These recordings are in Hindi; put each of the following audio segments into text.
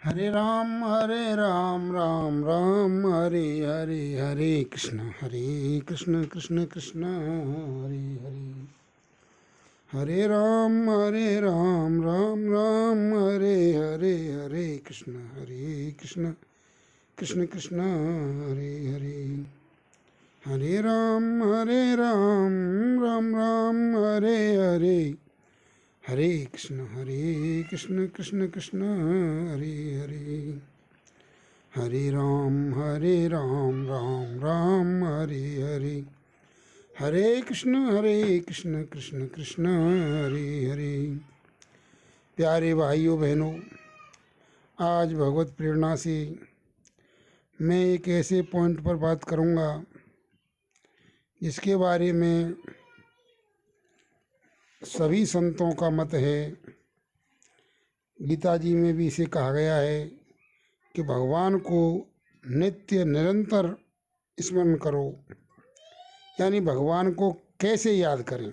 हरे राम राम राम हरे हरे, हरे कृष्ण कृष्ण कृष्ण हरे हरे। हरे राम राम राम हरे हरे, हरे कृष्ण कृष्ण कृष्ण हरे हरे। हरे राम राम राम हरे हरे, हरे कृष्ण कृष्ण कृष्ण हरे हरे। हरे राम राम राम हरे हरे, हरे कृष्ण कृष्ण कृष्ण हरे हरे। प्यारे भाइयों बहनों, आज भगवत प्रेरणा से मैं एक ऐसे पॉइंट पर बात करूंगा जिसके बारे में सभी संतों का मत है। गीता जी में भी इसे कहा गया है कि भगवान को नित्य निरंतर स्मरण करो, यानी भगवान को कैसे याद करें,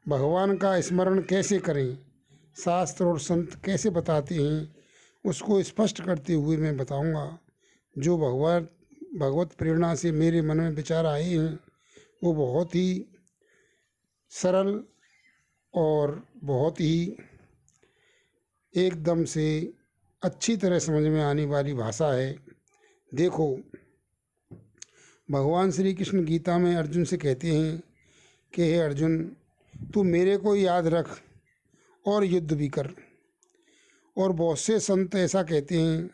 भगवान का स्मरण कैसे करें, शास्त्र और संत कैसे बताते हैं, उसको स्पष्ट करते हुए मैं बताऊंगा। जो भगवत प्रेरणा से मेरे मन में विचार आए हैं वो बहुत ही सरल और बहुत ही एकदम से अच्छी तरह समझ में आने वाली भाषा है। देखो, भगवान श्री कृष्ण गीता में अर्जुन से कहते हैं कि हे अर्जुन, तू मेरे को याद रख और युद्ध भी कर। और बहुत से संत ऐसा कहते हैं।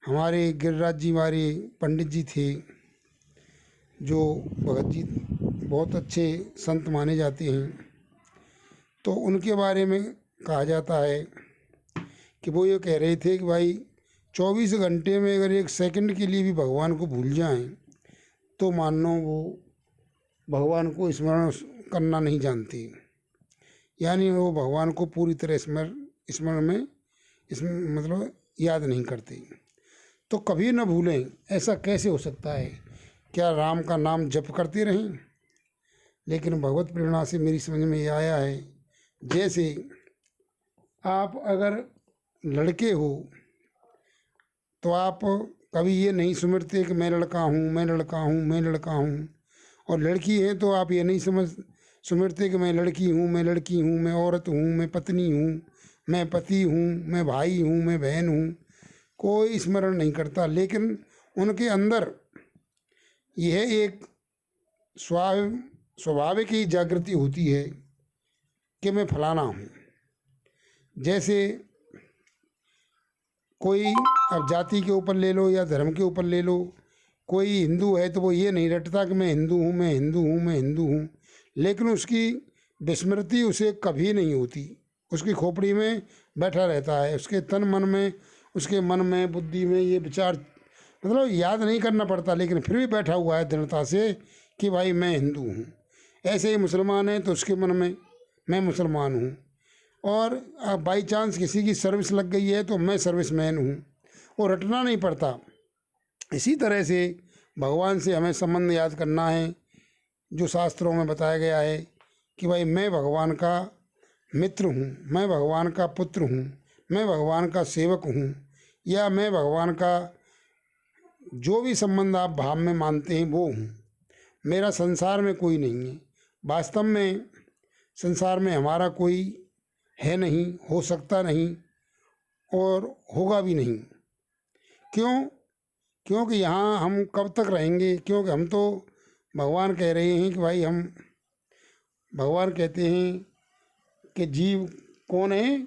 हमारे गिरिराज जी, हमारे पंडित जी थे जो भगत जी बहुत अच्छे संत माने जाते हैं, तो उनके बारे में कहा जाता है कि वो ये कह रहे थे कि भाई 24 घंटे में अगर एक सेकंड के लिए भी भगवान को भूल जाएं तो मान लो वो भगवान को स्मरण करना नहीं जानते, यानी वो भगवान को पूरी तरह स्मरण में इसमें मतलब याद नहीं करते। तो कभी न भूलें, ऐसा कैसे हो सकता है? क्या राम का नाम जप करते रहें? लेकिन भगवत प्रेरणा से मेरी समझ में ये आया है, जैसे आप अगर लड़के हो तो आप कभी ये नहीं सुमिरते कि मैं लड़का हूँ, मैं लड़का हूँ, मैं लड़का हूँ। और लड़की है तो आप ये नहीं सुमिरते कि मैं लड़की हूँ, मैं लड़की हूँ, मैं औरत हूँ, मैं पत्नी हूँ, मैं पति हूँ, मैं भाई हूँ, मैं बहन हूँ। कोई स्मरण नहीं करता, लेकिन उनके अंदर यह एक स्वाभाविक ही जागृति होती है कि मैं फलाना हूँ। जैसे कोई, अब जाति के ऊपर ले लो या धर्म के ऊपर ले लो, कोई हिंदू है तो वो ये नहीं रटता कि मैं हिंदू हूँ, मैं हिंदू हूँ, मैं हिंदू हूँ, लेकिन उसकी विस्मृति उसे कभी नहीं होती। उसकी खोपड़ी में बैठा रहता है, उसके तन मन में, उसके मन में, बुद्धि में ये विचार, मतलब याद नहीं करना पड़ता, लेकिन फिर भी बैठा हुआ है दृढ़ता से कि भाई मैं हिंदू हूँ। ऐसे ही मुसलमान है तो उसके मन में मैं मुसलमान हूँ। और बाई चांस किसी की सर्विस लग गई है तो मैं सर्विसमैन हूँ, वो रटना नहीं पड़ता। इसी तरह से भगवान से हमें संबंध याद करना है, जो शास्त्रों में बताया गया है कि भाई मैं भगवान का मित्र हूँ, मैं भगवान का पुत्र हूँ, मैं भगवान का सेवक हूँ, या मैं भगवान का जो भी संबंध आप भाव में मानते हैं वो हूँ। मेरा संसार में कोई नहीं है। वास्तव में संसार में हमारा कोई है नहीं, हो सकता नहीं और होगा भी नहीं। क्यों? क्योंकि यहाँ हम कब तक रहेंगे? क्योंकि हम तो, भगवान कह रहे हैं कि भाई हम, भगवान कहते हैं कि जीव कौन है?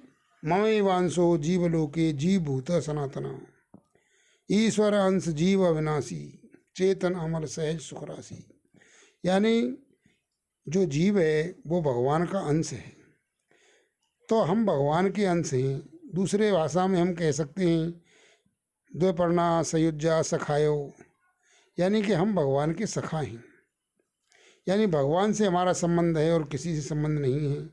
ममैवांशो जीवलोके जीव भूत सनातना, ईश्वर अंश जीव अविनाशी, चेतन अमर सहज सुखराशि। यानी जो जीव है वो भगवान का अंश है, तो हम भगवान के अंश हैं। दूसरे भाषा में हम कह सकते हैं द्विपर्णा सयुज्या सखायो, यानी कि हम भगवान के सखा हैं, यानी भगवान से हमारा संबंध है और किसी से संबंध नहीं है।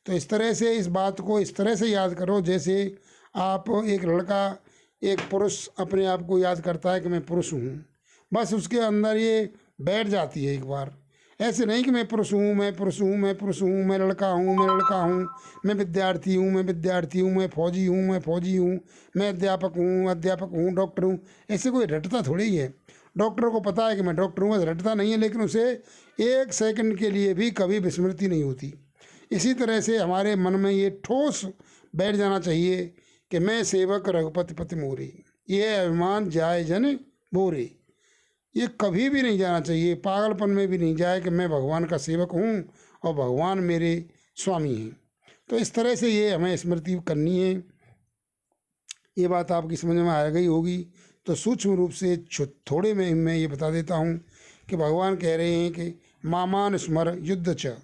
तो इस तरह से इस बात को इस तरह से याद करो, जैसे आप, एक लड़का, एक पुरुष अपने आप को याद करता है कि मैं पुरुष हूँ, बस उसके अंदर ये बैठ जाती है एक बार। ऐसे नहीं कि मैं पुरुष हूँ, मैं पुरुष हूँ, मैं पुरुष हूँ, मैं लड़का हूँ, मैं लड़का हूँ, मैं विद्यार्थी हूँ, मैं विद्यार्थी हूँ, मैं फौजी हूँ, मैं फौजी हूँ, मैं अध्यापक हूँ, अध्यापक हूँ, डॉक्टर हूँ। ऐसे कोई रटता थोड़ी ही है। डॉक्टर को पता है कि मैं डॉक्टर हूँ, बस रटता नहीं है, लेकिन उसे एक सेकंड के लिए भी कभी विस्मृति नहीं होती। इसी तरह से हमारे मन में ये ठोस बैठ जाना चाहिए कि मैं सेवक रघुपति पति मोरे, ये अभिमान जाय जन बोरे। ये कभी भी नहीं जाना चाहिए, पागलपन में भी नहीं जाए कि मैं भगवान का सेवक हूँ और भगवान मेरे स्वामी हैं। तो इस तरह से ये हमें स्मृति करनी है। ये बात आपकी समझ में आ गई होगी। तो सूक्ष्म रूप से थोड़े में मैं ये बता देता हूँ कि भगवान कह रहे हैं कि मामान स्मर युद्ध च,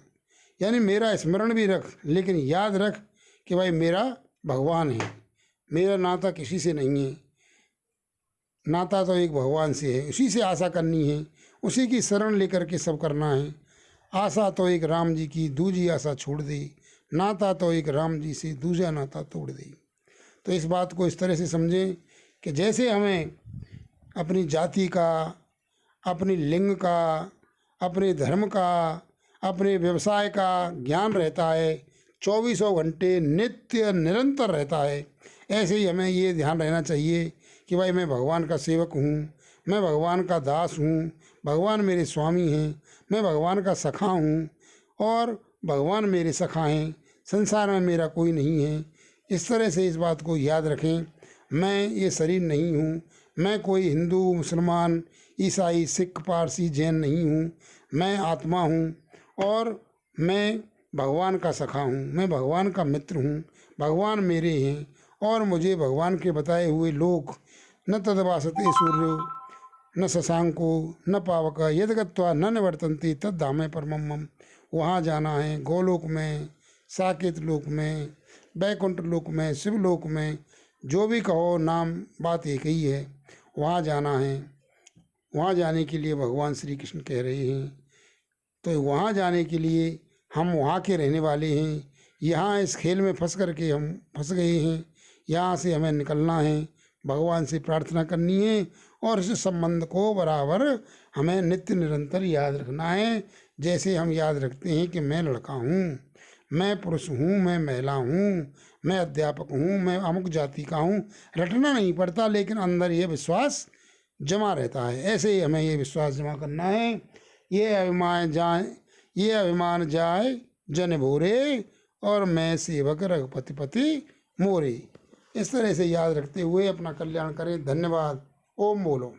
यानी मेरा स्मरण भी रख, लेकिन याद रख कि भाई मेरा भगवान है, मेरा नाता किसी से नहीं है, नाता तो एक भगवान से है, उसी से आशा करनी है, उसी की शरण लेकर के सब करना है। आशा तो एक राम जी की, दूजी आशा छोड़ दे, नाता तो एक राम जी से, दूजा नाता तोड़ दे। तो इस बात को इस तरह से समझें कि जैसे हमें अपनी जाति का, अपनी लिंग का, अपने धर्म का, अपने व्यवसाय का ज्ञान रहता है, चौबीसों घंटे नित्य निरंतर रहता है, ऐसे ही हमें ये ध्यान रहना चाहिए कि भाई मैं भगवान का सेवक हूँ, मैं भगवान का दास हूँ, भगवान मेरे स्वामी हैं, मैं भगवान का सखा हूँ और भगवान मेरे सखा हैं, संसार में मेरा कोई नहीं है। इस तरह से इस बात को याद रखें। मैं ये शरीर नहीं हूँ, मैं कोई हिंदू, मुसलमान, ईसाई, सिख, पारसी, जैन नहीं हूँ, मैं आत्मा हूँ और मैं भगवान का सखा हूँ, मैं भगवान का मित्र हूँ, भगवान मेरे हैं और मुझे भगवान के बताए हुए लोक न तदवासते सूर्यो न शशांको न पावक यद गत्वा न निवर्तन्ते तद धामे परमम मम। वहाँ जाना है, गोलोक में, साकेत लोक में, बैकुंठ लोक में, शिवलोक में, जो भी कहो नाम, बात एक ही है, वहाँ जाना है। वहाँ जाने के लिए भगवान श्री कृष्ण कह रहे हैं। तो वहाँ जाने के लिए हम वहाँ के रहने वाले हैं, यहाँ इस खेल में फंस करके हम फंस गए हैं, यहाँ से हमें निकलना है, भगवान से प्रार्थना करनी है और इस संबंध को बराबर हमें नित्य निरंतर याद रखना है। जैसे हम याद रखते हैं कि मैं लड़का हूँ, मैं पुरुष हूँ, मैं महिला हूँ, मैं अध्यापक हूँ, मैं अमुक जाति का हूँ, रटना नहीं पड़ता, लेकिन अंदर ये विश्वास जमा रहता है। ऐसे ही हमें ये विश्वास जमा करना है। ये अभिमान जाए जन भोरे और मैं सेवक रघुपति पति मोरे। इस तरह से याद रखते हुए अपना कल्याण करें। धन्यवाद। ओम बोलो।